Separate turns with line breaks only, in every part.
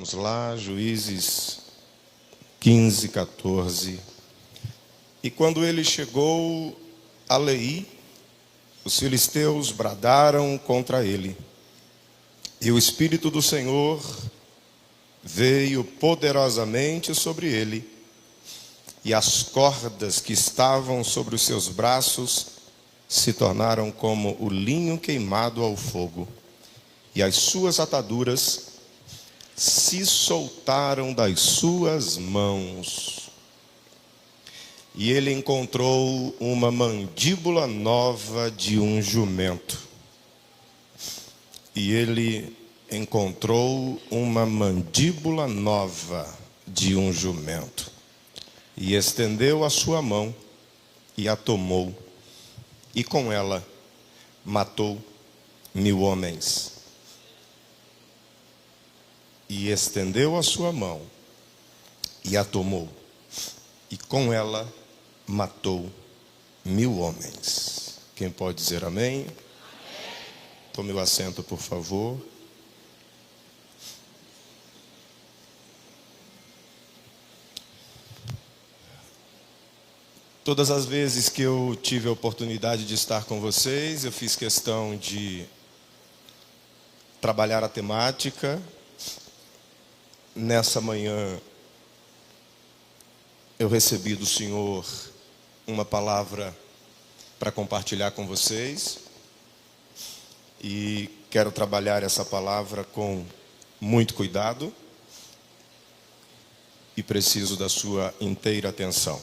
Vamos lá, Juízes 15, 14. E quando ele chegou a Leí, os filisteus bradaram contra ele. E o Espírito do Senhor veio poderosamente sobre ele. E as cordas que estavam sobre os seus braços se tornaram como o linho queimado ao fogo. E as suas ataduras se soltaram das suas mãos. E ele encontrou uma mandíbula nova de um jumento. E ele encontrou uma mandíbula nova de um jumento. E estendeu a sua mão e a tomou. E com ela matou 1000 homens. E estendeu a sua mão e a tomou. E com ela matou 1000 homens. Quem pode dizer amém? Amém. Tome o assento, por favor. Todas as vezes que eu tive a oportunidade de estar com vocês, eu fiz questão de trabalhar a temática. Nessa manhã, eu recebi do Senhor uma palavra para compartilhar com vocês. E quero trabalhar essa palavra com muito cuidado. E preciso da sua inteira atenção.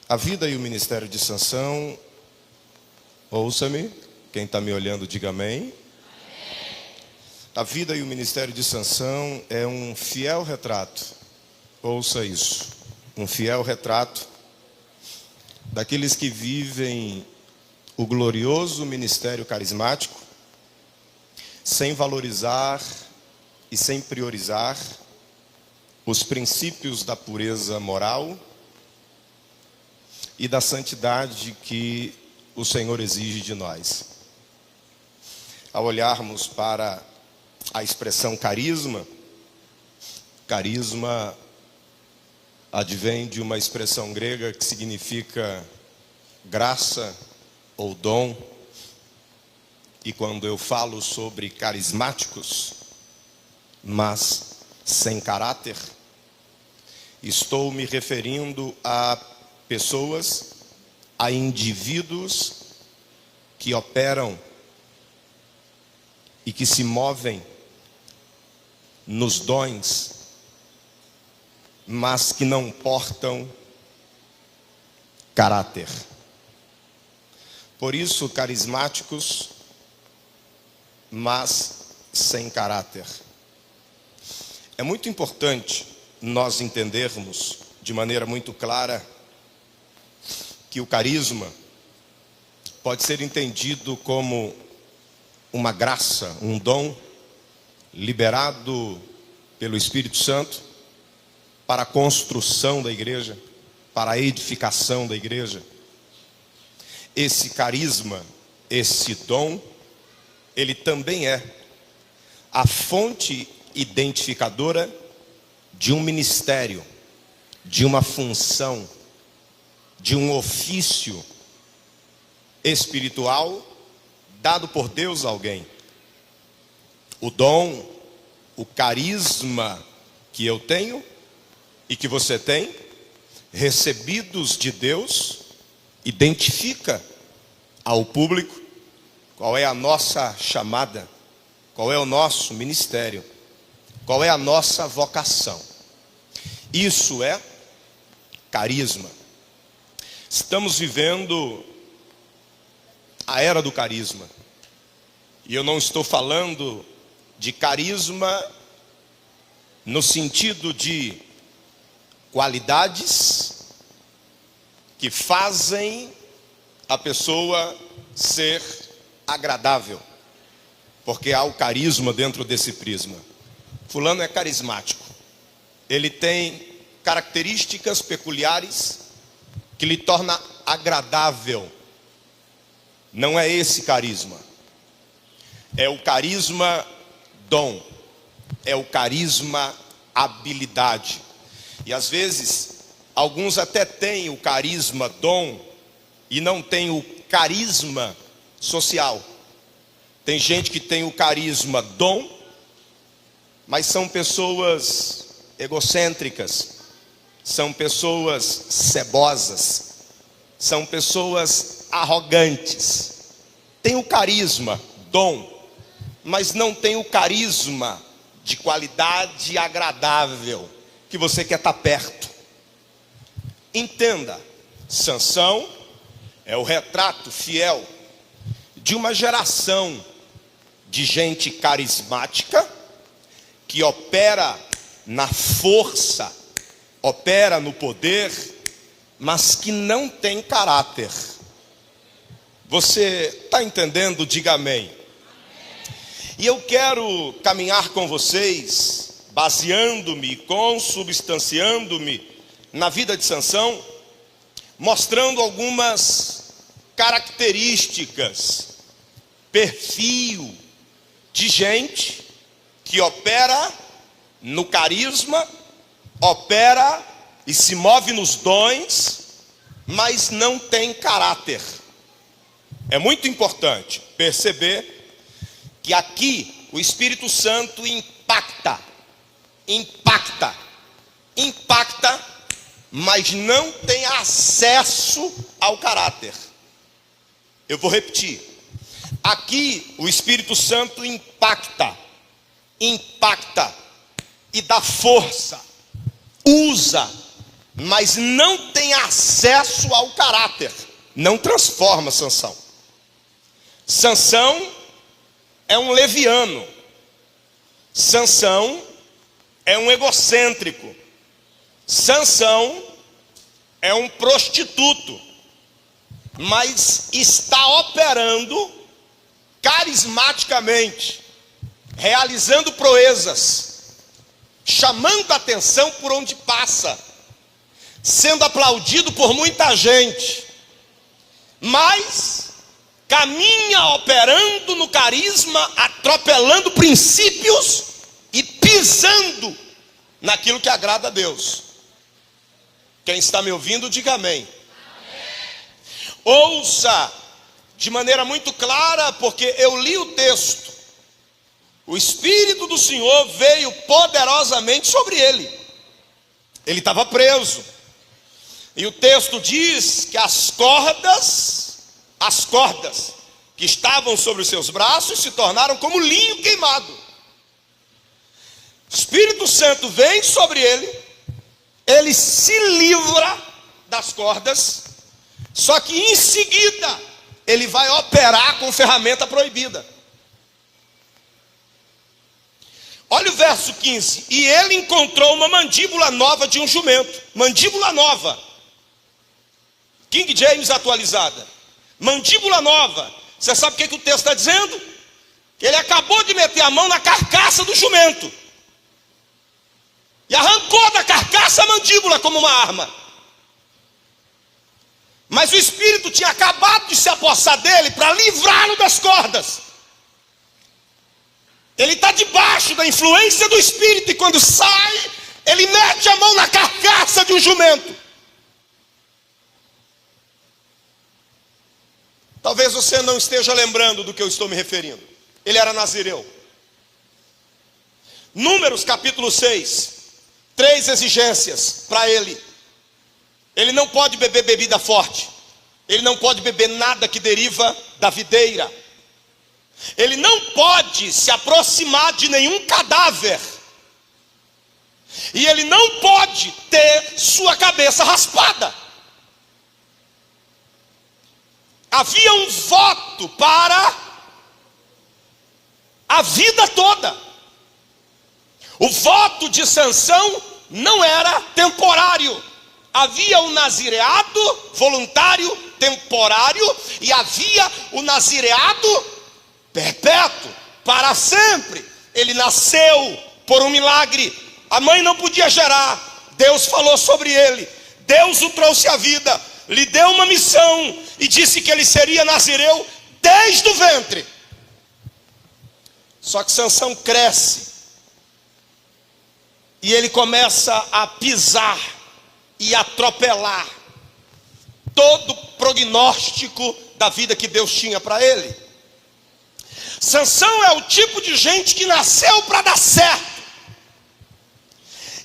A vida e o ministério de Sansão, ouça-me, quem está me olhando diga amém. A vida e o ministério de Sansão é um fiel retrato, ouça isso, um fiel retrato daqueles que vivem o glorioso ministério carismático, sem valorizar e sem priorizar os princípios da pureza moral e da santidade que o Senhor exige de nós. Ao olharmos para a expressão carisma, carisma advém de uma expressão grega que significa graça ou dom. E quando eu falo sobre carismáticos, mas sem caráter, estou me referindo a pessoas, a indivíduos que operam e que se movem nos dons, mas que não portam caráter. Por isso, carismáticos, mas sem caráter. É muito importante nós entendermos de maneira muito clara que o carisma pode ser entendido como uma graça, um dom liberado pelo Espírito Santo para a construção da igreja, para a edificação da igreja. Esse carisma, esse dom, ele também é a fonte identificadora de um ministério, de uma função, de um ofício espiritual dado por Deus a alguém. O dom, o carisma que eu tenho e que você tem, recebidos de Deus, identifica ao público qual é a nossa chamada, qual é o nosso ministério, qual é a nossa vocação. Isso é carisma. Estamos vivendo a era do carisma. E eu não estou falando de carisma no sentido de qualidades que fazem a pessoa ser agradável. Porque há o carisma dentro desse prisma. Fulano é carismático. Ele tem características peculiares que lhe torna agradável. Não é esse carisma. É o carisma dom. é o carisma, habilidade. E às vezes, alguns até têm o carisma, dom, e não têm o carisma social. Tem gente que tem o carisma, dom, mas são pessoas egocêntricas, são pessoas cebosas, são pessoas arrogantes. Tem o carisma, dom, mas não tem o carisma de qualidade agradável, que você quer estar perto. Entenda, Sansão é o retrato fiel de uma geração de gente carismática, que opera na força, opera no poder, mas que não tem caráter. Você está entendendo? Diga amém. E eu quero caminhar com vocês, baseando-me, consubstanciando-me na vida de Sansão, mostrando algumas características, perfil de gente que opera no carisma, opera e se move nos dons, mas não tem caráter. É muito importante perceber que aqui o Espírito Santo impacta, mas não tem acesso ao caráter. Eu vou repetir. Aqui o Espírito Santo impacta e dá força, usa, mas não tem acesso ao caráter. Não transforma Sansão. Sansão é um leviano. Sansão é um egocêntrico. Sansão é um prostituto, mas está operando carismaticamente, realizando proezas, chamando a atenção por onde passa, sendo aplaudido por muita gente, mas caminha operando no carisma, atropelando princípios e pisando naquilo que agrada a Deus. Quem está me ouvindo, diga amém. Ouça de maneira muito clara, porque eu li o texto. O Espírito do Senhor veio poderosamente sobre ele. Ele estava preso. E o texto diz que as cordas que estavam sobre os seus braços se tornaram como linho queimado. O Espírito Santo vem sobre ele, ele se livra das cordas, só que em seguida ele vai operar com ferramenta proibida. Olha o verso 15. E ele encontrou uma mandíbula nova de um jumento. Mandíbula nova. King James atualizada. Mandíbula nova. Você sabe o que o texto está dizendo? Que ele acabou de meter a mão na carcaça do jumento e arrancou da carcaça a mandíbula como uma arma. Mas o Espírito tinha acabado de se apossar dele para livrá-lo das cordas. Ele está debaixo da influência do Espírito, e quando sai, ele mete a mão na carcaça de um jumento. Talvez você não esteja lembrando do que eu estou me referindo. Ele era nazireu. Números capítulo 6. 3 exigências para ele. Ele não pode beber bebida forte. Ele não pode beber nada que deriva da videira. Ele não pode se aproximar de nenhum cadáver. E ele não pode ter sua cabeça raspada. Havia um voto para a vida toda. O voto de Sansão não era temporário. Havia o nazireado voluntário temporário e havia o nazireado perpétuo, para sempre. Ele nasceu por um milagre. A mãe não podia gerar. Deus falou sobre ele. Deus o trouxe à vida. Lhe deu uma missão e disse que ele seria nazireu desde o ventre. Só que Sansão cresce e ele começa a pisar e atropelar todo o prognóstico da vida que Deus tinha para ele. Sansão é o tipo de gente que nasceu para dar certo,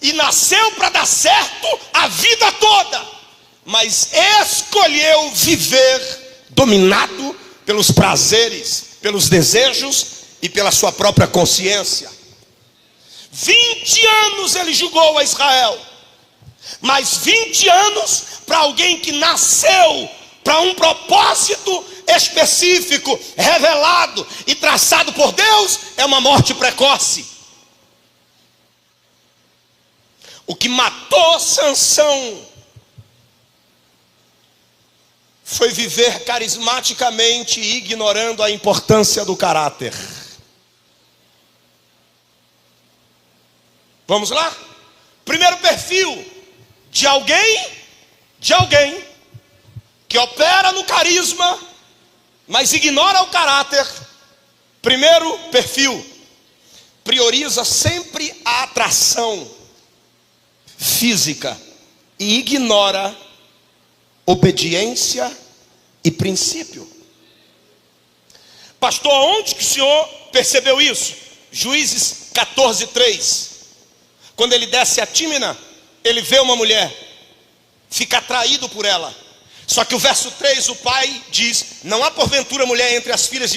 e nasceu para dar certo a vida toda, mas escolheu viver dominado pelos prazeres, pelos desejos e pela sua própria consciência. 20 anos ele julgou a Israel, mas 20 anos para alguém que nasceu para um propósito específico, revelado e traçado por Deus, é uma morte precoce. O que matou Sansão foi viver carismaticamente, ignorando a importância do caráter. Vamos lá? Primeiro perfil de alguém que opera no carisma, mas ignora o caráter. Primeiro perfil, prioriza sempre a atração física e ignora obediência e princípio. Pastor, onde que o senhor percebeu isso? Juízes 14:3. Quando ele desce a Tímina, ele vê uma mulher, fica atraído por ela. Só que o verso 3, o pai diz: não há porventura mulher entre as filhas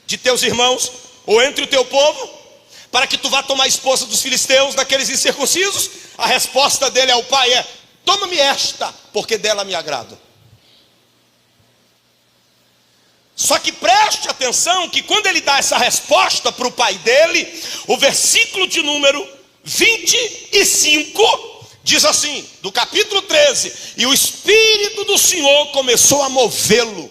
de teus irmãos, ou entre o teu povo, para que tu vá tomar a esposa dos filisteus, daqueles incircuncisos? A resposta dele ao pai é: toma-me esta, porque dela me agrado. Só que preste atenção que quando ele dá essa resposta para o pai dele, o versículo de número 25 diz assim, do capítulo 13: e o Espírito do Senhor começou a movê-lo,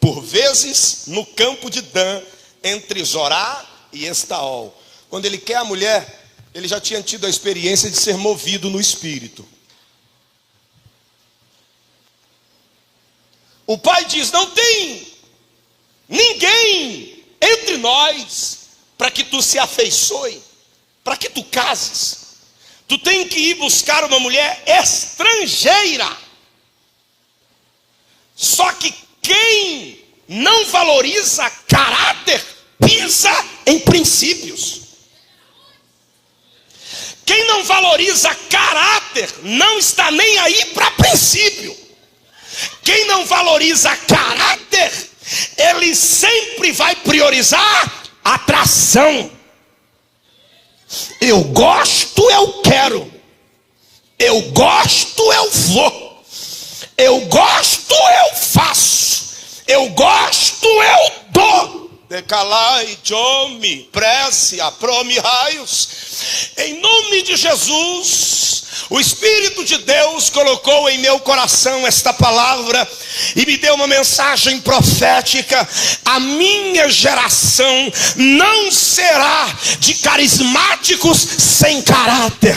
por vezes no campo de Dan, entre Zorá e Estaol. Quando ele quer a mulher, ele já tinha tido a experiência de ser movido no Espírito. O pai diz: não tem ninguém entre nós para que tu se afeiçoe, para que tu cases. Tu tem que ir buscar uma mulher estrangeira. Só que quem não valoriza caráter, pisa em princípios. Quem não valoriza caráter, não está nem aí para princípio. Quem não valoriza caráter, ele sempre vai priorizar atração. Eu gosto, eu quero. Eu gosto, eu vou. Eu gosto, eu faço. Eu gosto, eu dou. Decalai, Jome, prece, aprome raios. Em nome de Jesus, o Espírito de Deus colocou em meu coração esta palavra e me deu uma mensagem profética. A minha geração não será de carismáticos sem caráter.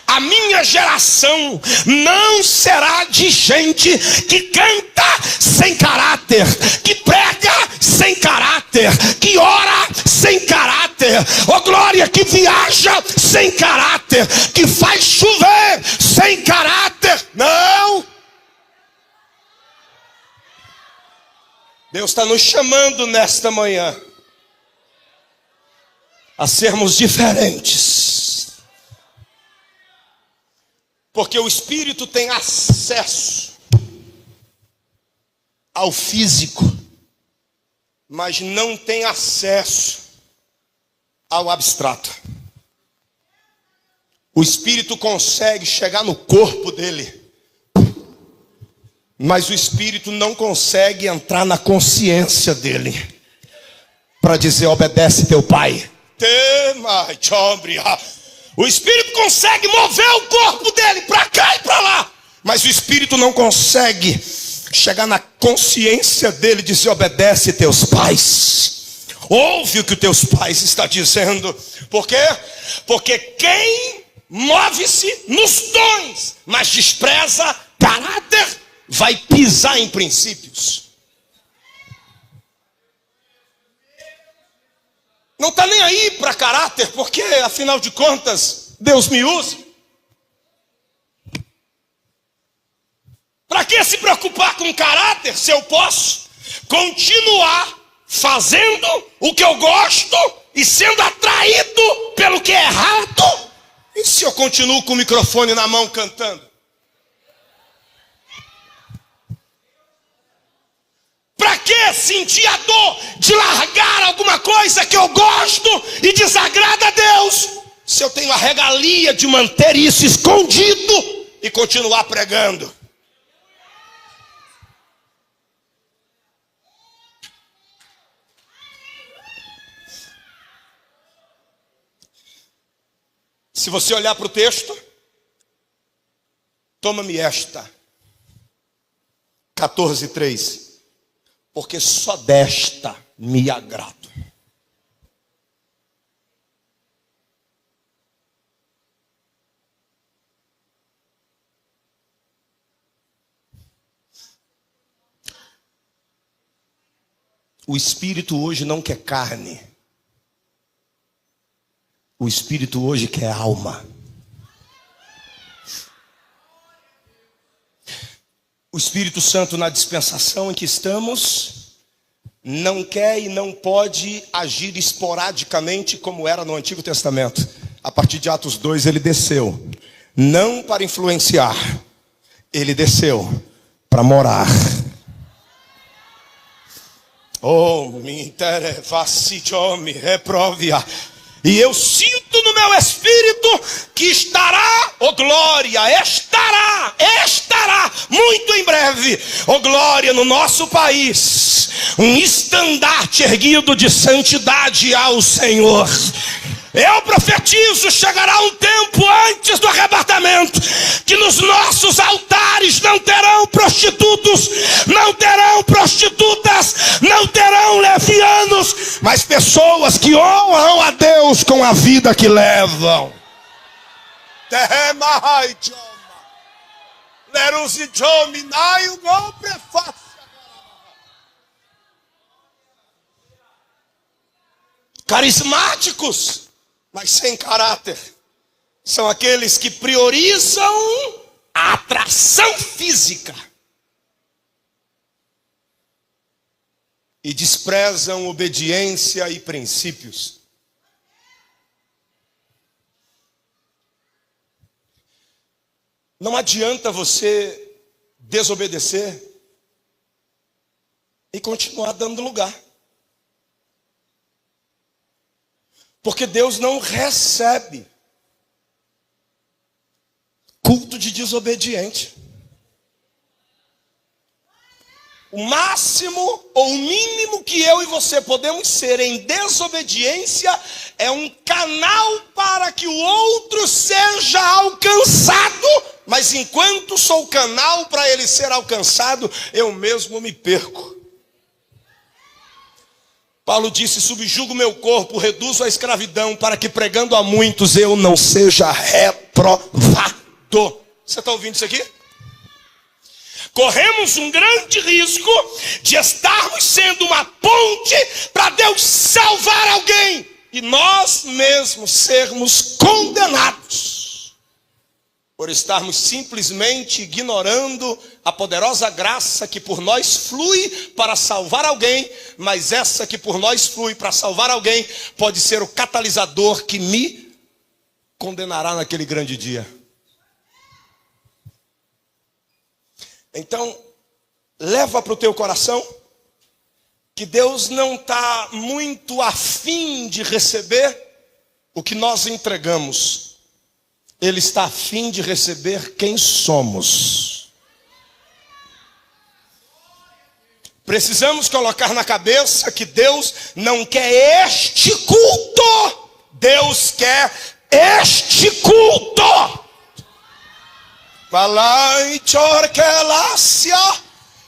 A minha geração não será de gente que canta sem caráter, que prega sem caráter, que ora sem caráter, oh glória, que viaja sem caráter, que faz chover sem caráter. Não! Deus está nos chamando nesta manhã a sermos diferentes, porque o Espírito tem acesso ao físico, mas não tem acesso ao abstrato. O Espírito consegue chegar no corpo dele, mas o Espírito não consegue entrar na consciência dele para dizer: obedece teu pai. O Espírito consegue mover o corpo dele para cá e para lá, mas o Espírito não consegue chegar na consciência dele e dizer: obedece teus pais. Ouve o que os teus pais estão dizendo. Por quê? Porque quem move-se nos dons, mas despreza caráter, vai pisar em princípios. Não está nem aí para caráter, porque afinal de contas Deus me usa. Para que se preocupar com caráter se eu posso continuar fazendo o que eu gosto e sendo atraído pelo que é errado? E se eu continuo com o microfone na mão cantando? Para que sentir a dor de largar alguma coisa que eu gosto e desagrada a Deus, se eu tenho a regalia de manter isso escondido e continuar pregando? Se você olhar para o texto, toma-me esta, 14:3. Porque só desta me agrado. O Espírito hoje não quer carne. O Espírito hoje quer alma. O Espírito Santo, na dispensação em que estamos, não quer e não pode agir esporadicamente como era no Antigo Testamento. A partir de Atos 2 ele desceu, não para influenciar, ele desceu para morar. Oh, me interessa, me reprovia. E eu sinto no meu espírito que estará, oh glória, estará muito em breve, oh glória, no nosso país, um estandarte erguido de santidade ao Senhor. Eu profetizo, chegará um tempo antes do arrebatamento, que nos nossos altares não terão prostitutos, não terão prostitutas, não terão levianos, mas pessoas que honram a Deus com a vida que levam. Carismáticos, mas sem caráter, são aqueles que priorizam a atração física e desprezam obediência e princípios. Não adianta você desobedecer e continuar dando lugar. Porque Deus não recebe culto de desobediente. O máximo ou o mínimo que eu e você podemos ser em desobediência é um canal para que o outro seja alcançado, mas enquanto sou canal para ele ser alcançado, eu mesmo me perco. Paulo disse: subjugo meu corpo, reduzo a escravidão, para que pregando a muitos eu não seja reprovado. Você está ouvindo isso aqui? Corremos um grande risco de estarmos sendo uma ponte para Deus salvar alguém e nós mesmos sermos condenados por estarmos simplesmente ignorando a poderosa graça que por nós flui para salvar alguém, mas essa que por nós flui para salvar alguém pode ser o catalisador que me condenará naquele grande dia. Então, leva para o teu coração que Deus não está muito afim de receber o que nós entregamos. Ele está afim de receber quem somos. Precisamos colocar na cabeça que Deus não quer este culto. Deus quer este culto.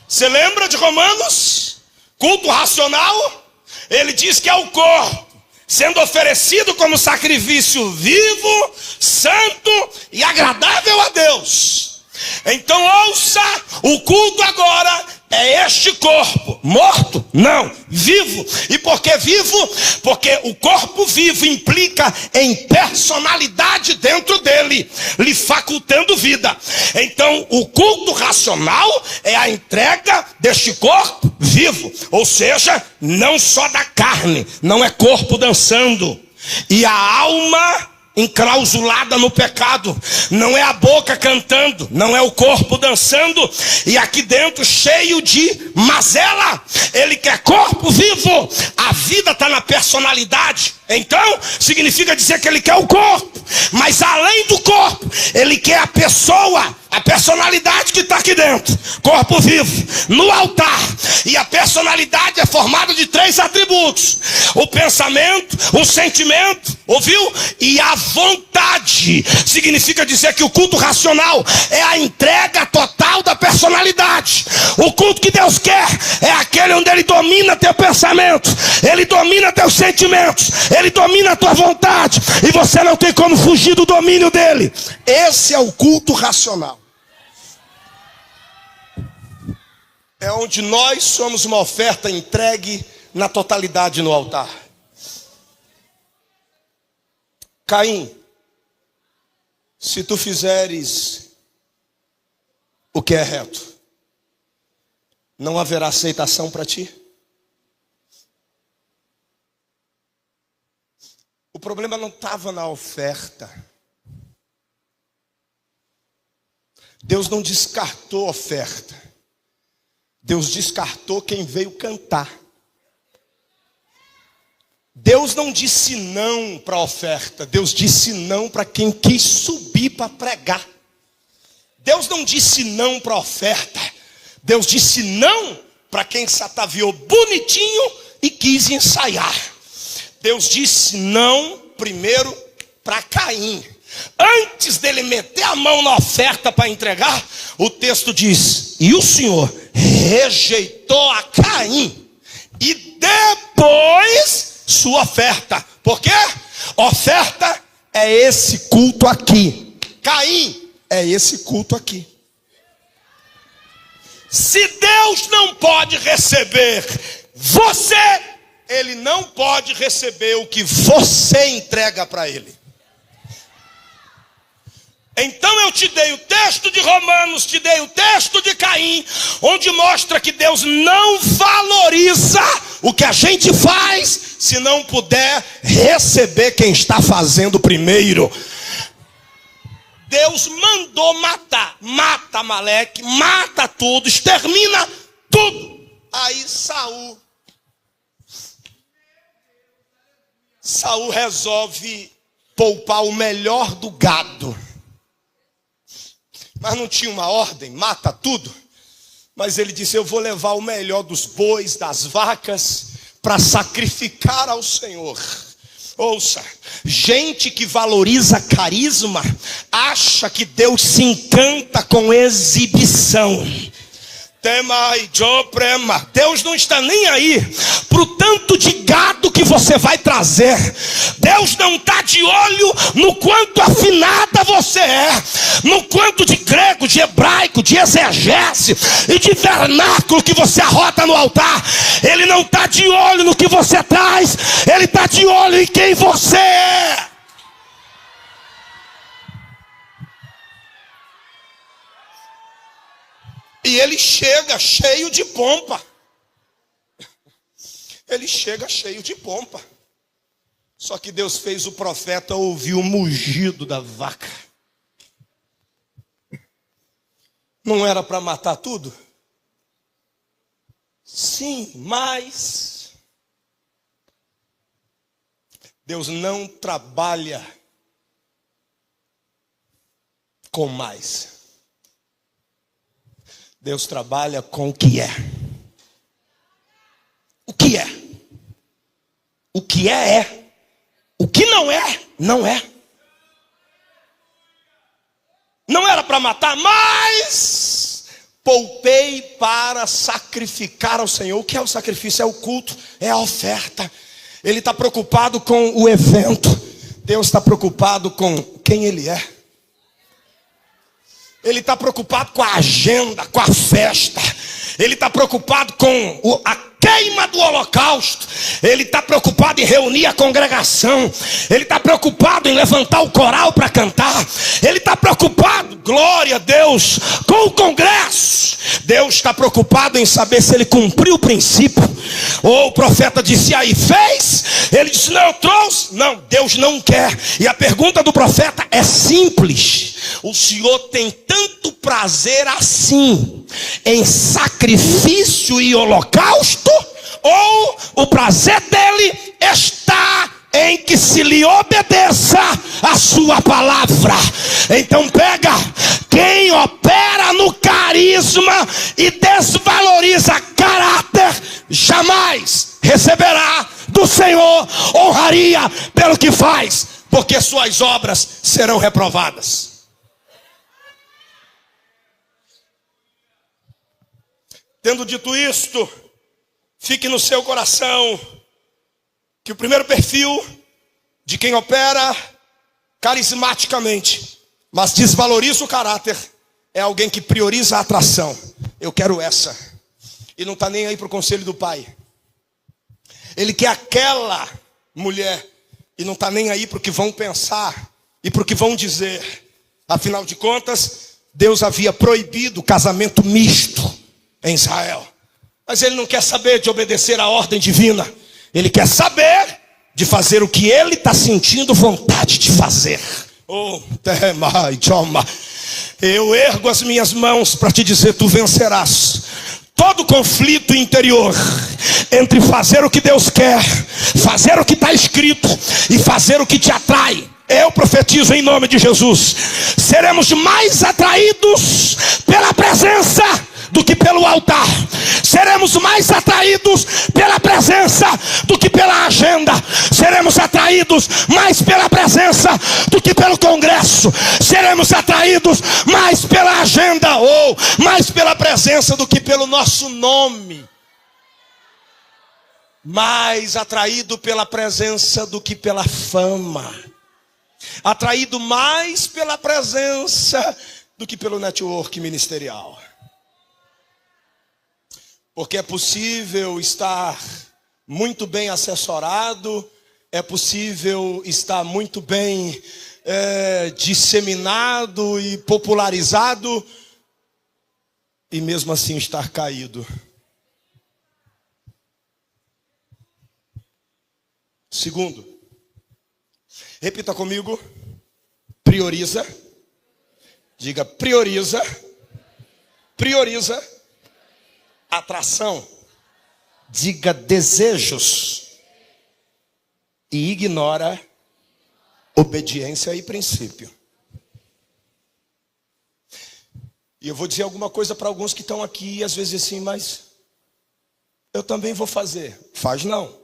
Você lembra de Romanos? Culto racional. Ele diz que é o corpo sendo oferecido como sacrifício vivo, santo e agradável a Deus. Então ouça, o culto agora
é este corpo morto? Não, vivo. E por que vivo? Porque o corpo vivo implica em personalidade dentro dele, lhe facultando vida. Então o culto racional é a entrega deste corpo vivo, ou seja, não só da carne, não é corpo dançando, e a alma enclausulada no pecado, não é a boca cantando, não é o corpo dançando, e aqui dentro cheio de mazela. Ele quer corpo vivo, a vida está na personalidade. Então significa dizer que ele quer o corpo, mas além do corpo, ele quer a pessoa, a personalidade que está aqui dentro, corpo vivo, no altar. E a personalidade é formada de 3 atributos: o pensamento, o sentimento, ouviu? E a vontade. Significa dizer que o culto racional é a entrega total da personalidade. O culto que Deus quer é aquele onde ele domina teu pensamento, ele domina teus sentimentos, ele domina a tua vontade, e você não tem como fugir do domínio dele. Esse é o culto racional. É onde nós somos uma oferta entregue na totalidade no altar. Caim, se tu fizeres o que é reto, não haverá aceitação para ti. O problema não estava na oferta. Deus não descartou a oferta. Deus descartou quem veio cantar. Deus não disse não para a oferta. Deus disse não para quem quis subir para pregar. Deus não disse não para a oferta. Deus disse não para quem se ataviou bonitinho e quis ensaiar. Deus disse não primeiro para Caim. Antes dele meter a mão na oferta para entregar, o texto diz: e o Senhor rejeitou a Caim, e depois sua oferta. Por quê? Oferta é esse culto aqui. Caim é esse culto aqui. Se Deus não pode receber você, ele não pode receber o que você entrega para ele. Então eu te dei o texto de Romanos, te dei o texto de Caim, onde mostra que Deus não valoriza o que a gente faz se não puder receber quem está fazendo primeiro. Deus mandou matar, mata Amaleque, mata tudo, extermina tudo. Aí Saul resolve poupar o melhor do gado. Mas não tinha uma ordem, mata tudo. Mas ele disse: eu vou levar o melhor dos bois, das vacas, para sacrificar ao Senhor. Ouça, gente que valoriza carisma, acha que Deus se encanta com exibição. Deus não está nem aí para o tanto de gado que você vai trazer. Deus não está de olho no quanto afinada você é, no quanto de grego, de hebraico, de exegese e de vernáculo que você arrota no altar. Ele não está de olho no que você traz, ele está de olho em quem você é. E ele chega cheio de pompa. Ele chega cheio de pompa. Só que Deus fez o profeta ouvir o mugido da vaca. Não era para matar tudo? Sim, mas Deus não trabalha com mais. Deus trabalha com o que é. O que é? O que é. O que não é, não é. Não era para matar, mas poupei para sacrificar ao Senhor. O que é o sacrifício? É o culto, é a oferta. Ele está preocupado com o evento. Deus está preocupado com quem Ele é. Ele está preocupado com a agenda, com a festa. Ele está preocupado com a queima do holocausto. Ele está preocupado em reunir a congregação. Ele está preocupado em levantar o coral para cantar. Ele está preocupado, glória a Deus, com o congresso. Deus está preocupado em saber se ele cumpriu o princípio. Ou o profeta disse, aí fez? Ele disse, não, eu trouxe. Não, Deus não quer. E a pergunta do profeta é simples: o Senhor tem tanto prazer assim em sacrifício e holocausto? Ou o prazer dele está em que se lhe obedeça a sua palavra? Então pega, quem opera no carisma e desvaloriza caráter, jamais receberá do Senhor honraria pelo que faz, porque suas obras serão reprovadas. Tendo dito isto, fique no seu coração que o primeiro perfil de quem opera carismaticamente, mas desvaloriza o caráter, é alguém que prioriza a atração. Eu quero essa. E não está nem aí para o conselho do pai. Ele quer aquela mulher e não está nem aí para o que vão pensar e para o que vão dizer. Afinal de contas, Deus havia proibido o casamento misto em Israel. Mas ele não quer saber de obedecer à ordem divina. Ele quer saber de fazer o que ele está sentindo vontade de fazer. Oh, eu ergo as minhas mãos para te dizer, tu vencerás todo conflito interior entre fazer o que Deus quer, fazer o que está escrito e fazer o que te atrai. Eu profetizo em nome de Jesus, seremos mais atraídos pela presença do que pelo altar. Seremos mais atraídos pela presença do que pela agenda. Seremos atraídos mais pela presença do que pelo congresso. Seremos atraídos mais pela agenda ou mais pela presença do que pelo nosso nome. Mais atraído pela presença do que pela fama. Atraído mais pela presença do que pelo network ministerial. Porque é possível estar muito bem assessorado, é possível estar muito bem disseminado e popularizado, e mesmo assim estar caído. Segundo, repita comigo, prioriza. Diga, prioriza. Prioriza. Atração. Diga, desejos. E ignora obediência e princípio. E eu vou dizer alguma coisa para alguns que estão aqui e às vezes assim, mas eu também vou fazer. Faz não.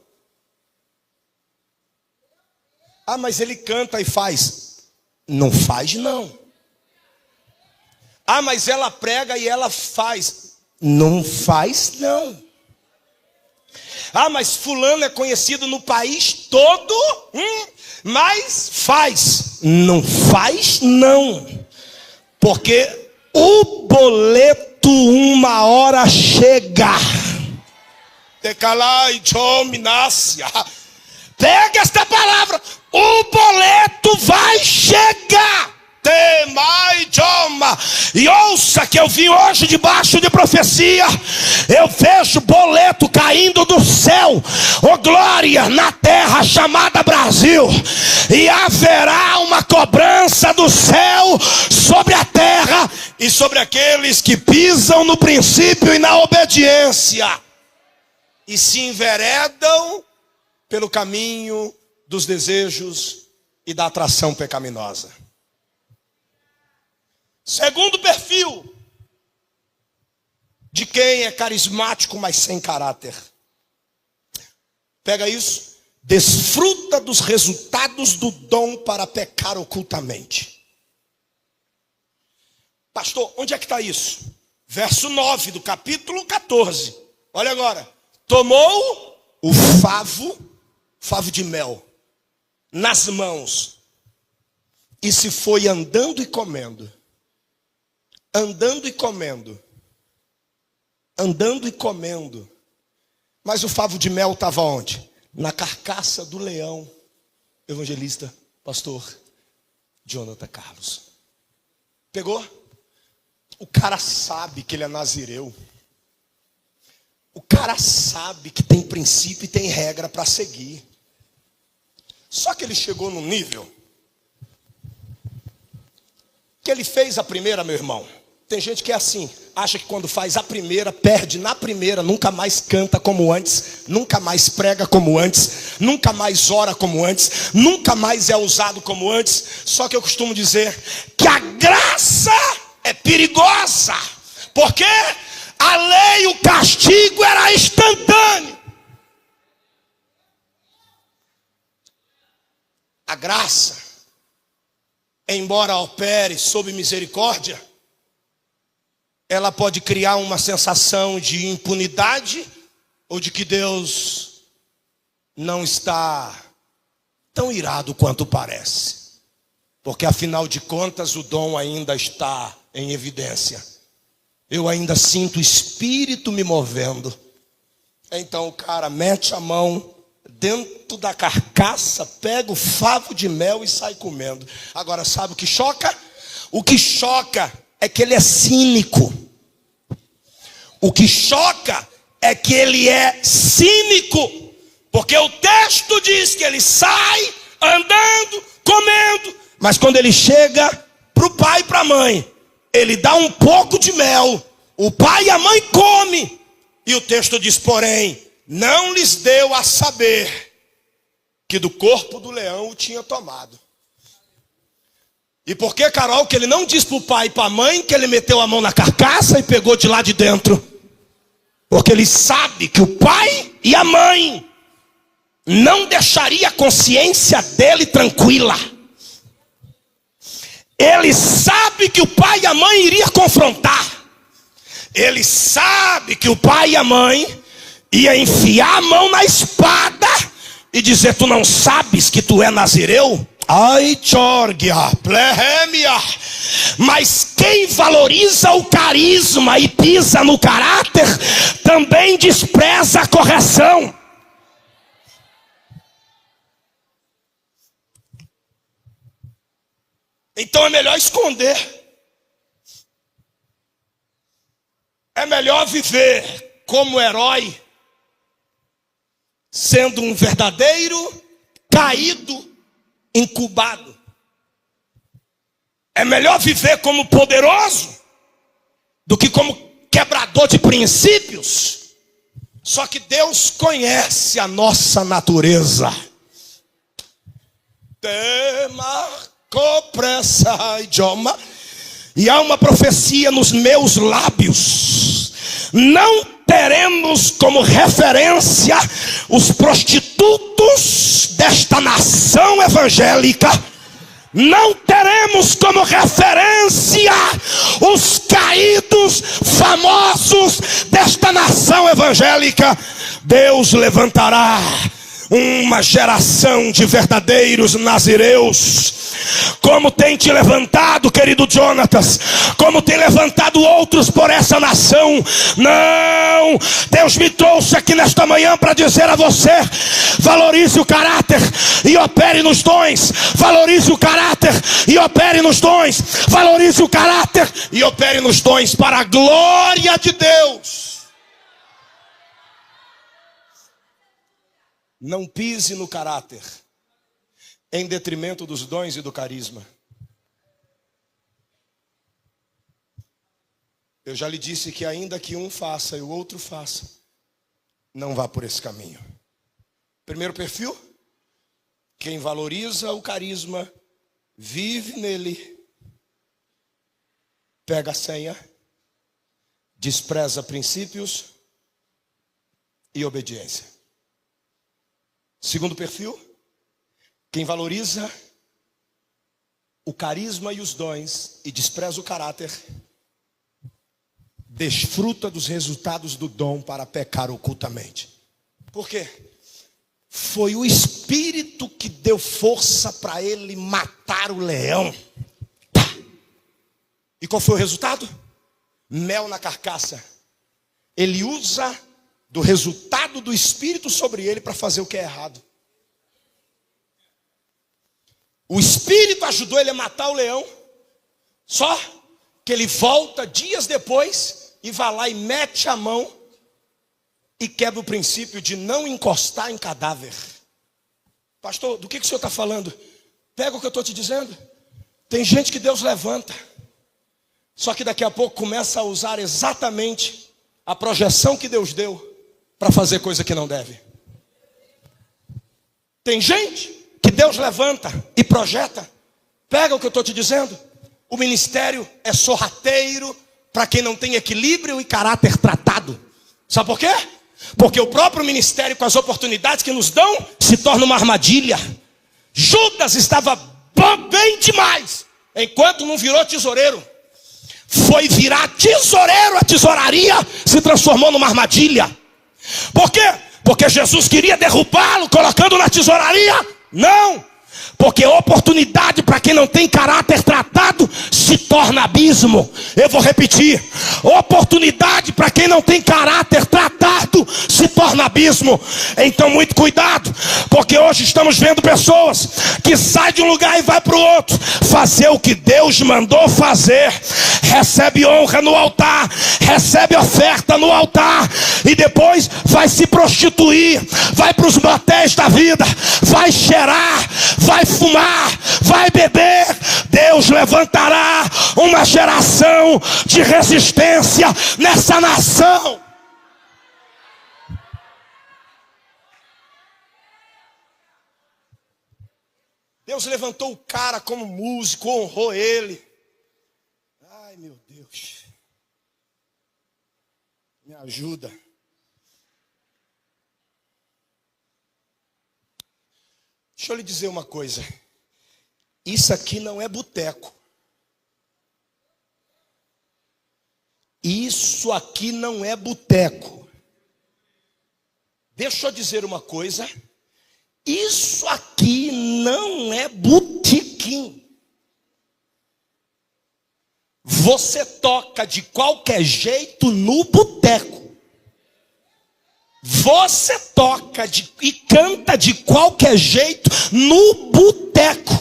Ah, mas ele canta e faz. Não faz não. Ah, mas ela prega e ela faz. Não faz não. Ah, mas fulano é conhecido no país todo, mas faz. Não faz não. Porque o boleto uma hora chega. Decalai chominácia. Pega esta palavra. O boleto vai chegar. E ouça que eu vim hoje debaixo de profecia. Eu vejo boleto caindo do céu, oh glória, na terra chamada Brasil. E haverá uma cobrança do céu sobre a terra e sobre aqueles que pisam no princípio e na obediência e se enveredam pelo caminho dos desejos e da atração pecaminosa. Segundo perfil de quem é carismático, mas sem caráter. Pega isso. Desfruta dos resultados do dom para pecar ocultamente. Pastor, onde é que está isso? Verso 9 do capítulo 14. Olha agora. Tomou o favo de mel, nas mãos, e se foi andando e comendo. Andando e comendo. andando e comendo. Mas o favo de mel estava onde? Na carcaça do leão. Evangelista, pastor Jonathan Carlos. Pegou? O cara sabe que ele é nazireu. O cara sabe que tem princípio e tem regra para seguir. Só que ele chegou num nível que ele fez a primeira, meu irmão. Tem gente que é assim, acha que quando faz a primeira, perde na primeira, nunca mais canta como antes, nunca mais prega como antes, nunca mais ora como antes, nunca mais é usado como antes. Só que eu costumo dizer que a graça é perigosa, porque a lei, o castigo era instantâneo. A graça, embora opere sob misericórdia, ela pode criar uma sensação de impunidade ou de que Deus não está tão irado quanto parece. Porque afinal de contas o dom ainda está em evidência. Eu ainda sinto o Espírito me movendo. Então o cara mete a mão dentro da carcaça, pega o favo de mel e sai comendo. Agora sabe o que choca? O que choca é que ele é cínico. O que choca é que ele é cínico. Porque o texto diz que ele sai andando, comendo. Mas quando ele chega para o pai e para a mãe, ele dá um pouco de mel. O pai e a mãe comem. E o texto diz, porém, não lhes deu a saber que do corpo do leão o tinha tomado. E por que, Carol, que ele não diz para o pai e para a mãe que ele meteu a mão na carcaça e pegou de lá de dentro? Porque ele sabe que o pai e a mãe não deixaria a consciência dele tranquila. Ele sabe que o pai e a mãe iriam confrontar. Ele sabe que o pai e a mãe ia enfiar a mão na espada e dizer, tu não sabes que tu é nazireu? Ai, Tchorgia, plehemia. Mas quem valoriza o carisma e pisa no caráter, também despreza a correção. Então é melhor esconder. É melhor viver como herói, sendo um verdadeiro caído, incubado. É melhor viver como poderoso do que como quebrador de princípios. Só que Deus conhece a nossa natureza. Idioma. E há uma profecia nos meus lábios. Não teremos como referência os prostitutos desta nação evangélica. Não teremos como referência os caídos famosos desta nação evangélica. Deus levantará uma geração de verdadeiros nazireus, como tem te levantado, querido Jonatas, como tem levantado outros por essa nação. Não, Deus me trouxe aqui nesta manhã para dizer a você: valorize o caráter e opere nos dons. Valorize o caráter e opere nos dons. Valorize o caráter e opere nos dons para a glória de Deus. Não pise no caráter em detrimento dos dons e do carisma. Eu já lhe disse que ainda que um faça e o outro faça, não vá por esse caminho. Primeiro perfil: quem valoriza o carisma, vive nele, pega a senha, despreza princípios e obediência. Segundo perfil: quem valoriza o carisma e os dons e despreza o caráter, desfruta dos resultados do dom para pecar ocultamente. Por quê? Foi o Espírito que deu força para ele matar o leão. E qual foi o resultado? Mel na carcaça. ele usa do resultado do Espírito sobre ele para fazer o que é errado. O Espírito ajudou ele a matar o leão, só que ele volta dias depois e vai lá e mete a mão e quebra o princípio de não encostar em cadáver. Pastor, do que o senhor está falando? Pega o que eu estou te dizendo. Tem gente que Deus levanta, só que daqui a pouco começa a usar exatamente a projeção que Deus deu para fazer coisa que não deve. Tem gente que Deus levanta e projeta. Pega o que eu estou te dizendo. O ministério é sorrateiro para quem não tem equilíbrio e caráter tratado. Sabe por quê? Porque o próprio ministério, com as oportunidades que nos dão, se torna uma armadilha. Judas estava bem demais, enquanto não virou tesoureiro. Foi virar tesoureiro, a tesouraria se transformou numa armadilha. Por quê? Porque Jesus queria derrubá-lo, colocando na tesouraria? Não, porque oportunidade para quem não tem caráter tratado se torna abismo. Eu vou repetir: oportunidade para quem não tem caráter tratado se torna abismo. Então muito cuidado, porque hoje estamos vendo pessoas que saem de um lugar e vai para o outro, fazer o que Deus mandou fazer, recebe honra no altar, recebe oferta no altar, e depois vai se prostituir, vai para os motéis da vida, vai cheirar, vai fumar, vai beber. Deus levantará uma geração de resistência nessa nação. Deus levantou o cara como músico, honrou ele. Ai, meu Deus, me ajuda. Deixa eu lhe dizer uma coisa. Isso aqui não é boteco. Isso aqui não é boteco. Deixa eu dizer uma coisa. Isso aqui não é botequim. Você toca de qualquer jeito no boteco. Você toca e canta de qualquer jeito no boteco.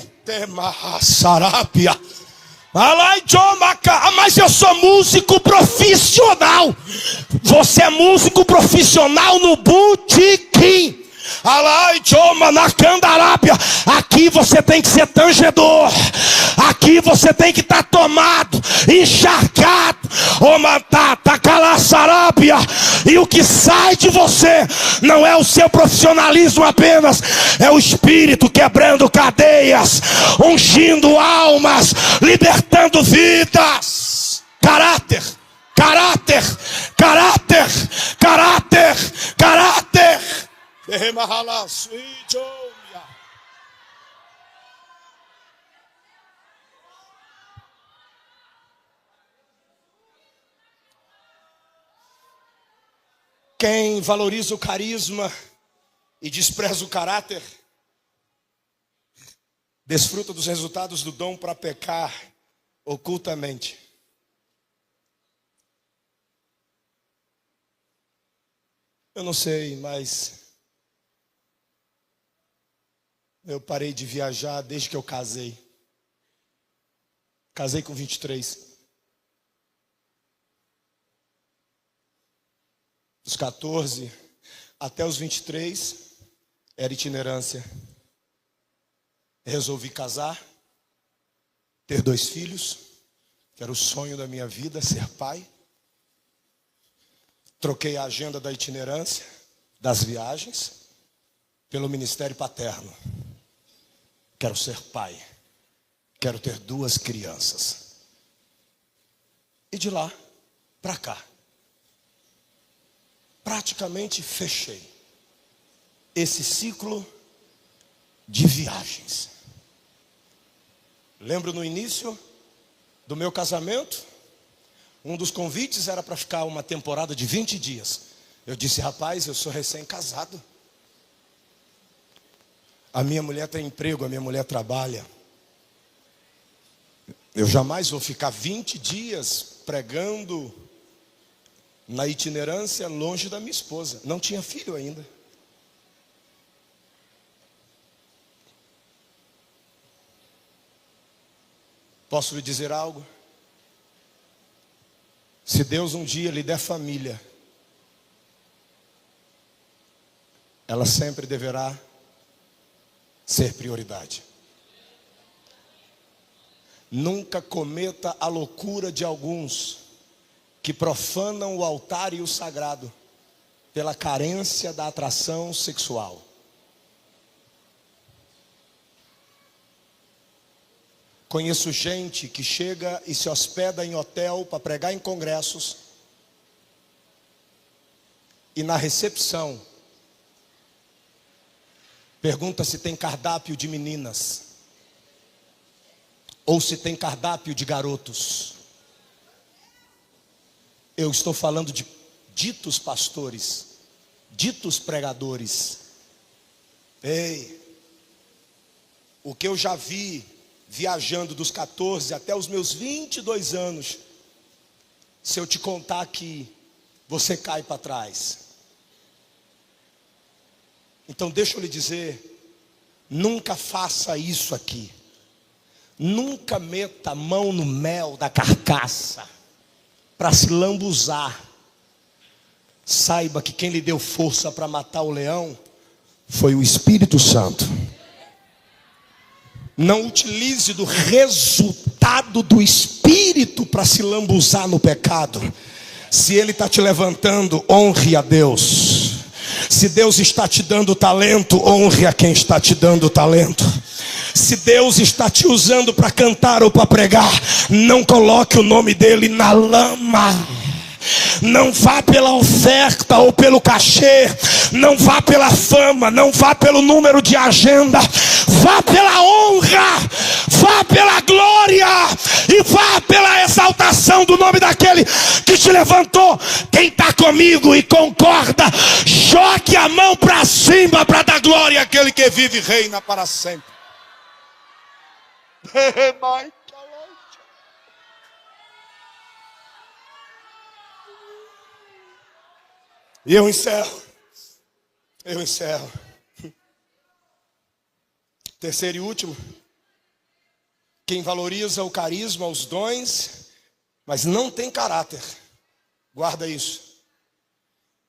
Mas eu sou músico profissional. Você é músico profissional no botequim. Aqui você tem que ser tangedor. Aqui você tem que estar tomado, encharcado. E o que sai de você não é o seu profissionalismo apenas, é o Espírito quebrando cadeias, ungindo almas, libertando vidas. Caráter, caráter, caráter, caráter, caráter. Quem valoriza o carisma e despreza o caráter, desfruta dos resultados do dom para pecar ocultamente. Eu não sei, mas eu parei de viajar desde que eu casei. Casei com 23. Dos 14 até os 23 era itinerância. Resolvi casar, ter 2 filhos, que era o sonho da minha vida, ser pai. Troquei a agenda da itinerância, das viagens, pelo ministério paterno. Quero ser pai. Quero ter 2 crianças. E de lá para cá, praticamente fechei esse ciclo de viagens. Lembro no início do meu casamento, um dos convites era para ficar uma temporada de 20 dias. Eu disse: rapaz, eu sou recém-casado. A minha mulher tem emprego, a minha mulher trabalha. Eu jamais vou ficar 20 dias pregando
na itinerância longe da minha esposa. Não tinha filho ainda. Posso lhe dizer algo? Se Deus um dia lhe der família, ela sempre deverá ser prioridade. Nunca cometa a loucura de alguns que profanam o altar e o sagrado pela carência da atração sexual. Conheço gente que chega e se hospeda em hotel para pregar em congressos, e na recepção pergunta se tem cardápio de meninas ou se tem cardápio de garotos. Eu estou falando de ditos pastores, ditos pregadores. Ei, o que eu já vi viajando dos 14 até os meus 22 anos, se eu te contar aqui, você cai para trás. Então deixa eu lhe dizer, nunca faça isso aqui. Nunca meta a mão no mel da carcaça para se lambuzar. Saiba que quem lhe deu força para matar o leão foi o Espírito Santo. Não utilize do resultado do Espírito para se lambuzar no pecado. Se Ele está te levantando, honre a Deus. Se Deus está te dando talento, honre a quem está te dando talento. Se Deus está te usando para cantar ou para pregar, não coloque o nome dele na lama. Não vá pela oferta ou pelo cachê, não vá pela fama, não vá pelo número de agenda, vá pela honra, vá pela glória e vá pela exaltação do nome daquele que te levantou. Quem está comigo e concorda, jogue a mão para cima para dar glória àquele que vive e reina para sempre. E eu encerro. Terceiro e último. Quem valoriza o carisma, os dons, mas não tem caráter, guarda isso,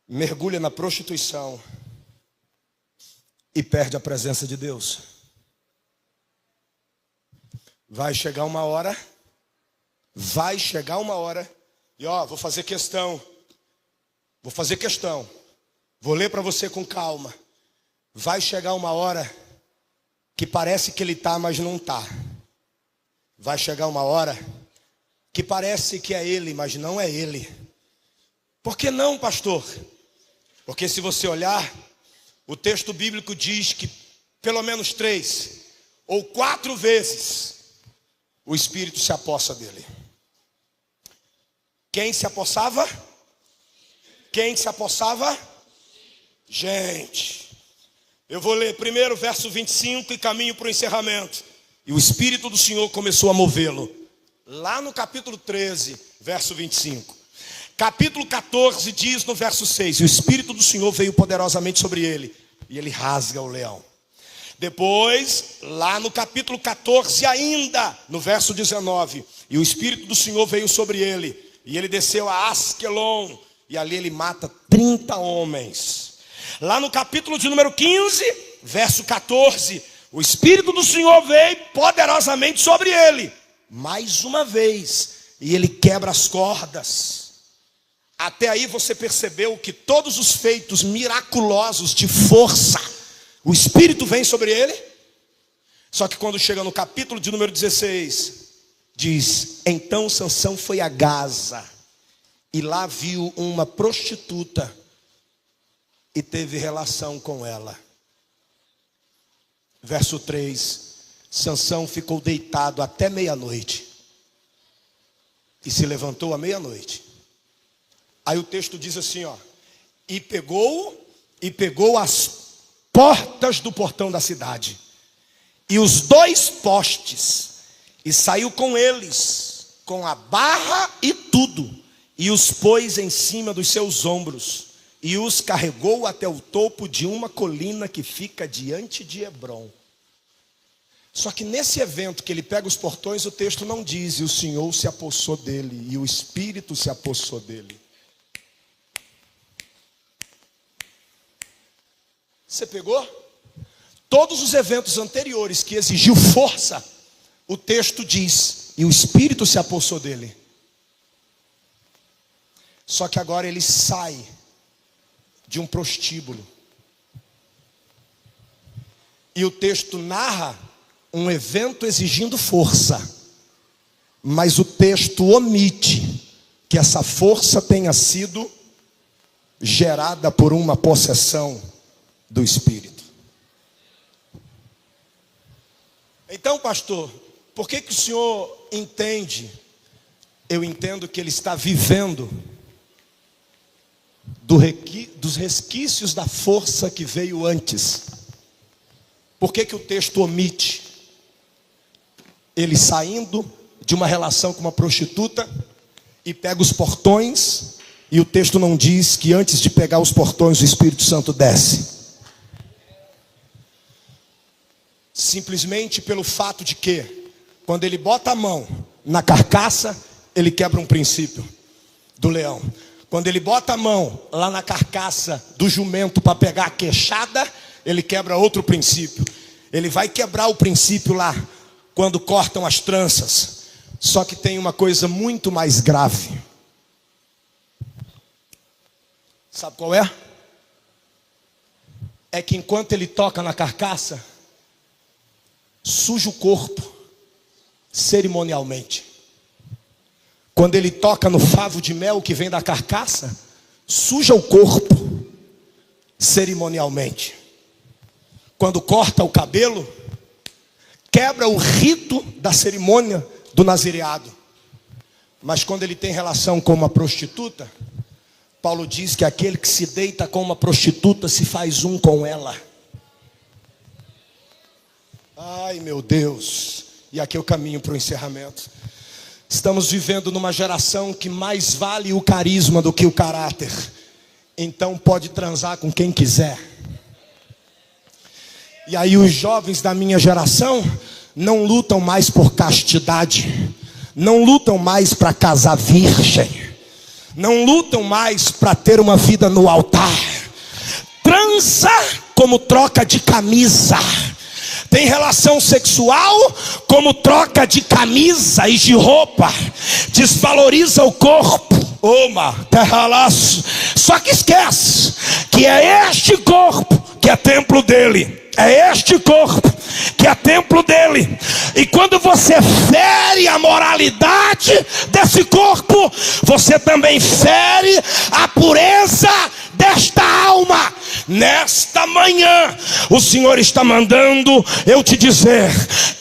mergulha na prostituição e perde a presença de Deus. Vai chegar uma hora, e vou fazer questão, vou ler para você com calma. Vai chegar uma hora que parece que ele está, mas não está. Vai chegar uma hora que parece que é ele, mas não é ele. Por que não, pastor? Porque se você olhar, o texto bíblico diz que pelo menos 3 ou 4 vezes o Espírito se apossa dele. Quem se apossava? Gente, eu vou ler primeiro o verso 25 e caminho para o encerramento. E o Espírito do Senhor começou a movê-lo. Lá no capítulo 13, verso 25. Capítulo 14 diz no verso 6: e o Espírito do Senhor veio poderosamente sobre ele, e ele rasga o leão. Depois, lá no capítulo 14 ainda, no verso 19, e o Espírito do Senhor veio sobre ele, e ele desceu a Asquelon, e ali ele mata 30 homens. Lá no capítulo de número 15, verso 14, o Espírito do Senhor veio poderosamente sobre ele, mais uma vez, e ele quebra as cordas. Até aí você percebeu que todos os feitos miraculosos de força, o Espírito vem sobre ele. Só que quando chega no capítulo de número 16, diz: então Sansão foi a Gaza, e lá viu uma prostituta, e teve relação com ela. Verso 3, Sansão ficou deitado até meia-noite, e se levantou à meia-noite. Aí o texto diz assim, e pegou as portas do portão da cidade, e os 2 postes, e saiu com eles, com a barra e tudo,
e os pôs em cima dos seus ombros, e os carregou até o topo de uma colina que fica diante de Hebrom. Só que nesse evento que ele pega os portões, o texto não diz, e o Senhor se apossou dele, e o Espírito se apossou dele. Você pegou? Todos os eventos anteriores que exigiu força, o texto diz, e o Espírito se apossou dele. Só que agora ele sai de um prostíbulo. E o texto narra um evento exigindo força, mas o texto omite que essa força tenha sido gerada por uma possessão do Espírito. Então, pastor, por que o senhor entende? Eu entendo que ele está vivendo dos resquícios da força que veio antes. Por que o texto omite ele saindo de uma relação com uma prostituta e pega os portões, e o texto não diz que antes de pegar os portões o Espírito Santo desce? Simplesmente pelo fato de que, quando ele bota a mão na carcaça, ele quebra um princípio do leão. Quando ele bota a mão lá na carcaça do jumento para pegar a queixada, ele quebra outro princípio. Ele vai quebrar o princípio lá quando cortam as tranças. Só que tem uma coisa muito mais grave. Sabe qual é? É que enquanto ele toca na carcaça, suja o corpo cerimonialmente. Quando ele toca no favo de mel que vem da carcaça, suja o corpo cerimonialmente. Quando corta o cabelo, quebra o rito da cerimônia do nazireado. Mas quando ele tem relação com uma prostituta, Paulo diz que aquele que se deita com uma prostituta se faz um com ela. Ai, meu Deus. E aqui eu caminho para o encerramento. Estamos vivendo numa geração que mais vale o carisma do que o caráter. Então pode transar com quem quiser. E aí os jovens da minha geração não lutam mais por castidade, não lutam mais para casar virgem, não lutam mais para ter uma vida no altar. Transa como troca de camisa, tem relação sexual como troca de camisa e de roupa, desvaloriza o corpo. Só que esquece que é este corpo que é templo dele. É este corpo que é templo dele. E quando você fere a moralidade desse corpo, você também fere a pureza desta alma. Nesta manhã, o Senhor está mandando eu te dizer: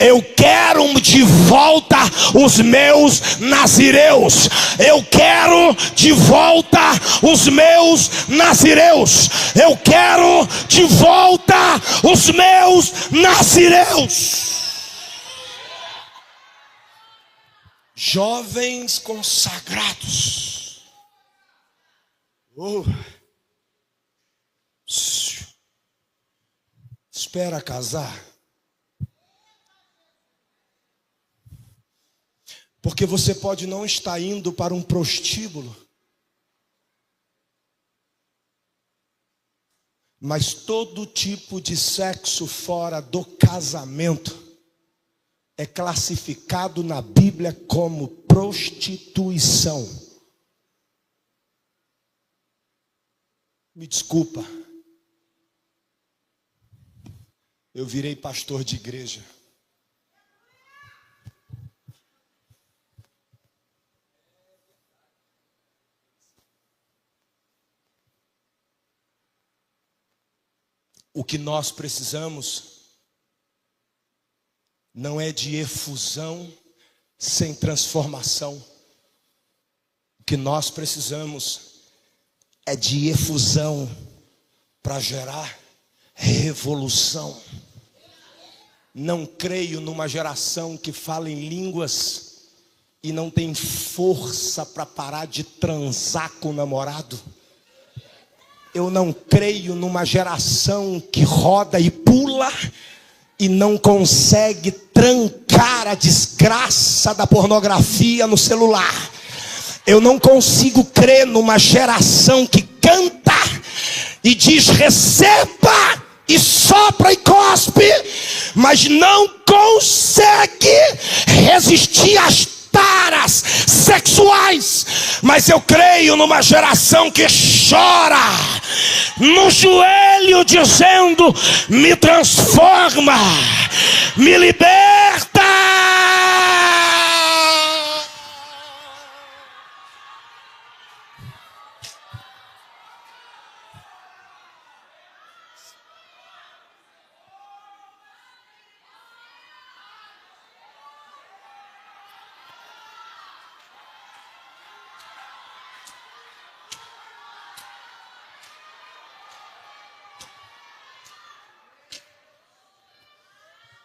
eu quero de volta os meus nazireus. Eu quero de volta os meus nazireus. Eu quero de volta os meus nazireus. Jovens consagrados. Espera casar. Porque você pode não estar indo para um prostíbulo, mas todo tipo de sexo fora do casamento é classificado na Bíblia como prostituição. Me desculpa, eu virei pastor de igreja. O que nós precisamos não é de efusão sem transformação. O que nós precisamos é de efusão para gerar revolução. Não creio numa geração que fala em línguas e não tem força para parar de transar com o namorado. Eu não creio numa geração que roda e pula e não consegue trancar a desgraça da pornografia no celular. Eu não consigo crer numa geração que canta e diz receba e sopra e cospe, mas não consegue resistir às taras sexuais. Mas eu creio numa geração que chora no joelho dizendo: me transforma, me liberta.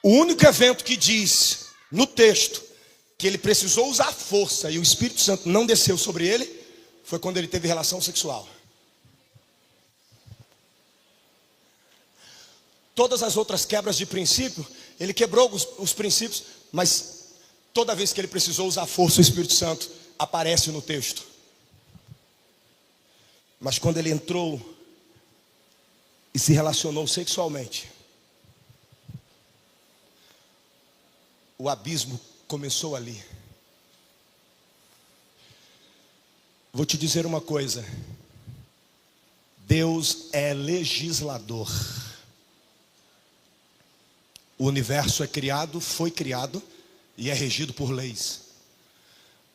O único evento que diz no texto que ele precisou usar força e o Espírito Santo não desceu sobre ele foi quando ele teve relação sexual. Todas as outras quebras de princípio, ele quebrou os princípios, mas toda vez que ele precisou usar força, o Espírito Santo aparece no texto. Mas quando ele entrou e se relacionou sexualmente, o abismo começou ali. Vou te dizer uma coisa: Deus é legislador. O universo é criado, foi criado e é regido por leis.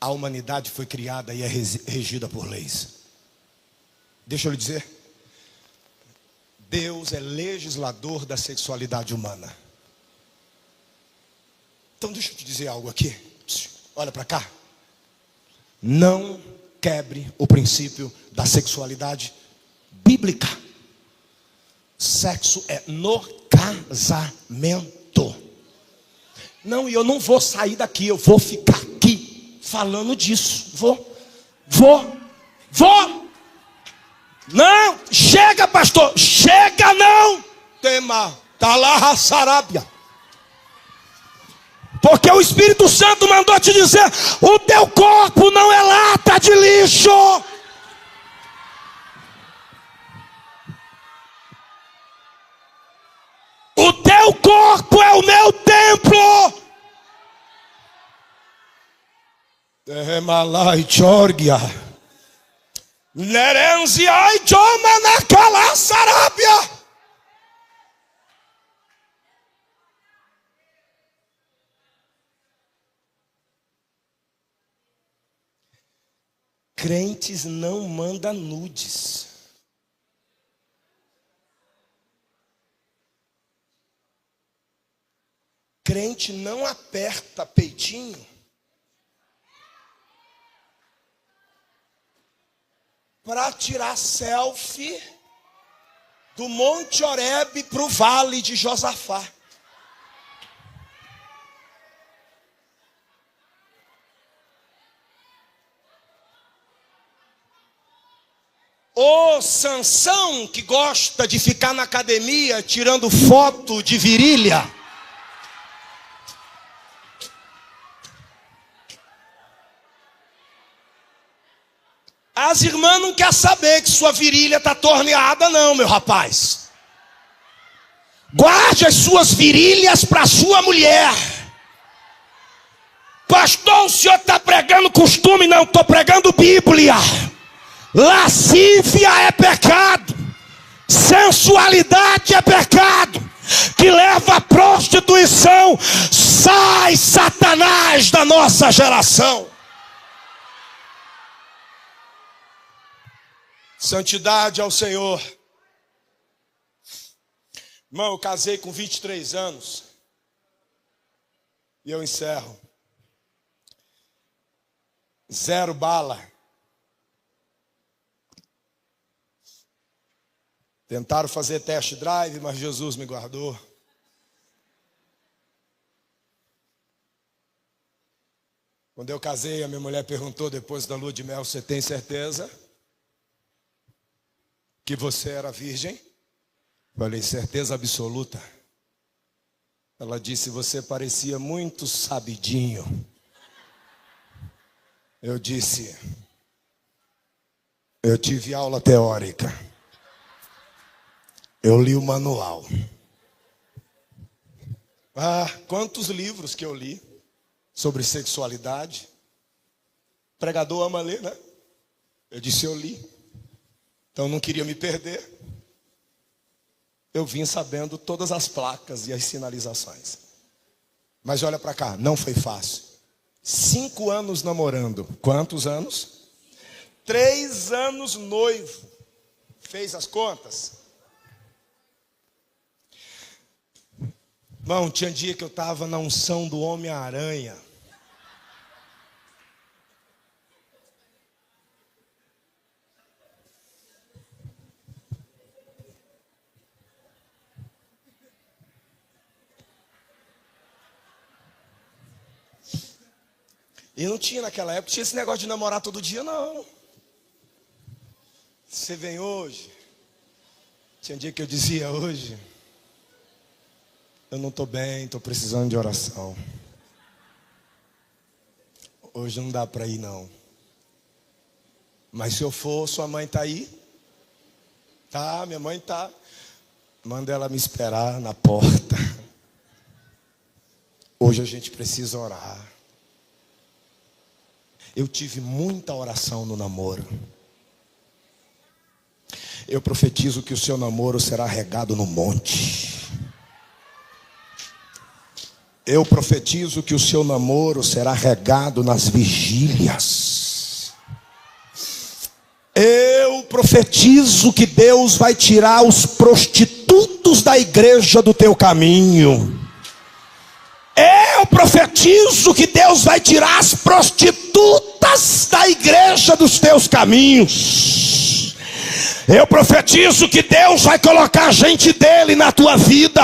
A humanidade foi criada e é regida por leis. Deixa eu lhe dizer, Deus é legislador da sexualidade humana. Então deixa eu te dizer algo aqui. Olha para cá. Não quebre o princípio da sexualidade bíblica. Sexo é no casamento. Não, e eu não vou sair daqui, eu vou ficar aqui falando disso. Vou. Não, chega, pastor, chega não. Tema, tá lá a Sarábia. Porque o Espírito Santo mandou te dizer: o teu corpo não é lata de lixo. O teu corpo é o meu templo. Emalai Chorgia. Nerenziai Joma Nakala Sarábia. Crentes não mandam nudes. Crente não aperta peitinho para tirar selfie do Monte Horebe para o Vale de Josafá. O Sansão, que gosta de ficar na academia tirando foto de virilha. As irmãs não querem saber que sua virilha está torneada não, meu rapaz. Guarde as suas virilhas para sua mulher. Pastor, o senhor está pregando costume? Não, estou pregando Bíblia. Lascívia é pecado, sensualidade é pecado, que leva à prostituição. Sai, Satanás, da nossa geração. Santidade ao Senhor. Irmão, eu casei com 23 anos. E eu encerro. 0 bala. Tentaram fazer test drive, mas Jesus me guardou.
Quando eu casei, a minha mulher perguntou depois da lua de mel: você tem certeza que você era virgem? Falei: certeza absoluta. Ela disse: você parecia muito sabidinho. Eu disse: eu tive aula teórica. Eu li o manual. Ah, quantos livros que eu li sobre sexualidade. Pregador ama ler, né? Eu disse: eu li. Então não queria me perder. Eu vim sabendo todas as placas e as sinalizações. Mas olha para cá, não foi fácil. 5 anos namorando. Quantos anos? 3 anos noivo. Fez as contas? Irmão, tinha dia que eu estava na unção do Homem-Aranha. E não tinha naquela época, tinha esse negócio de namorar todo dia, não. Você vem hoje. Tinha dia que eu dizia: hoje eu não estou bem, estou precisando de oração. Hoje não dá para ir, não. Mas se eu for, sua mãe está aí? Tá, minha mãe está. Manda ela me esperar na porta. Hoje a gente precisa orar. Eu tive muita oração no namoro. Eu profetizo que o seu namoro será regado no monte. Eu profetizo que o seu namoro será regado nas vigílias. Eu profetizo que Deus vai tirar os prostitutos da igreja do teu caminho. Eu profetizo que Deus vai tirar as prostitutas da igreja dos teus caminhos. Eu profetizo que Deus vai colocar gente dele na tua vida.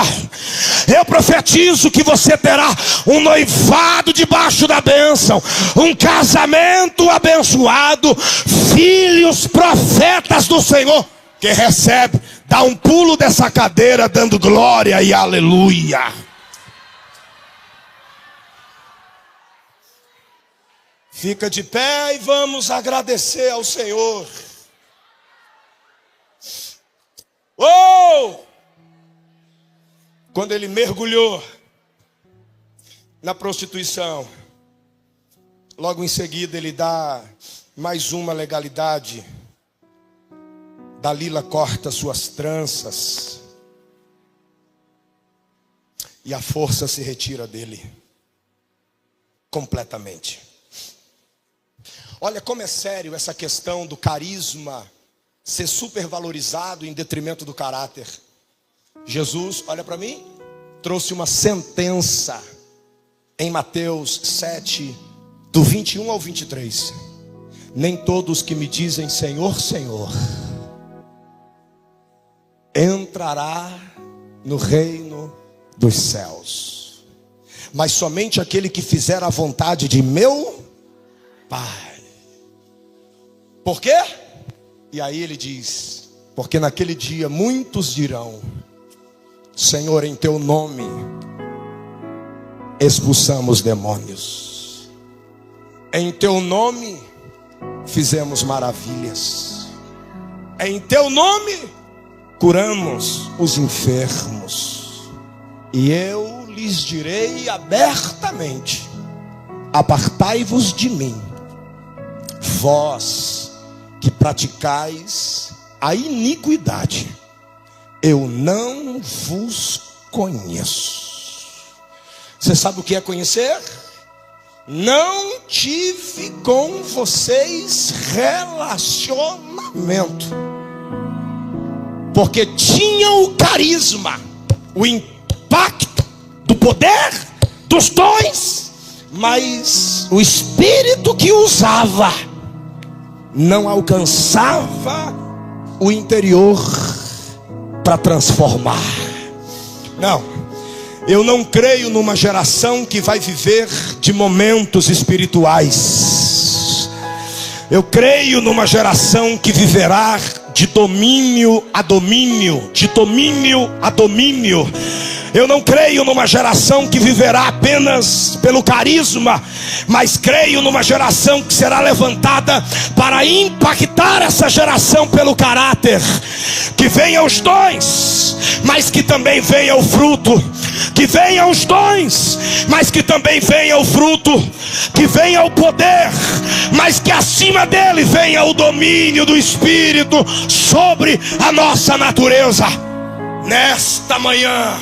Eu profetizo que você terá um noivado debaixo da bênção, um casamento abençoado, filhos profetas do Senhor. Quem recebe, dá um pulo dessa cadeira dando glória e aleluia. Fica de pé e vamos agradecer ao Senhor. Oh! Quando ele mergulhou na prostituição, logo em seguida ele dá mais uma legalidade. Dalila corta suas tranças e a força se retira dele completamente. Olha como é sério essa questão do carisma ser supervalorizado em detrimento do caráter. Jesus, olha para mim, trouxe uma sentença em Mateus 7, do 21 ao 23. Nem todos que me dizem Senhor, Senhor, entrará no reino dos céus, mas somente aquele que fizer a vontade de meu Pai. Por quê? E aí ele diz: porque naquele dia muitos dirão: Senhor, em teu nome expulsamos demônios, em teu nome fizemos maravilhas, em teu nome curamos os enfermos. E eu lhes direi abertamente: apartai-vos de mim, vós que praticais a iniquidade, eu não vos conheço. Você sabe o que é conhecer? Não tive com vocês relacionamento, porque tinham o carisma, o impacto do poder, dos dons, mas o espírito que usava não alcançava o interior para transformar. Não,
Eu não creio numa geração que vai viver de momentos espirituais. Eu creio numa geração que viverá de domínio a domínio, de domínio a domínio. Eu não creio numa geração que viverá apenas pelo carisma, mas creio numa geração que será levantada para impactar essa geração pelo caráter. Que venham os dons, mas que também venha o fruto. Que venham os dons, mas que também venha o fruto. Que venha o poder, mas que acima dele venha o domínio do Espírito sobre a nossa natureza. Nesta manhã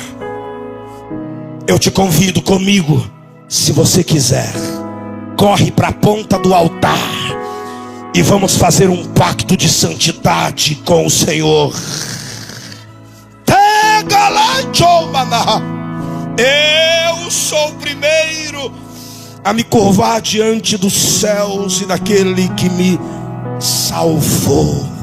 eu te convido comigo, se você quiser, corre para a ponta do altar e vamos fazer um pacto de santidade com o Senhor. Eu sou o primeiro a me curvar diante dos céus e daquele que me salvou.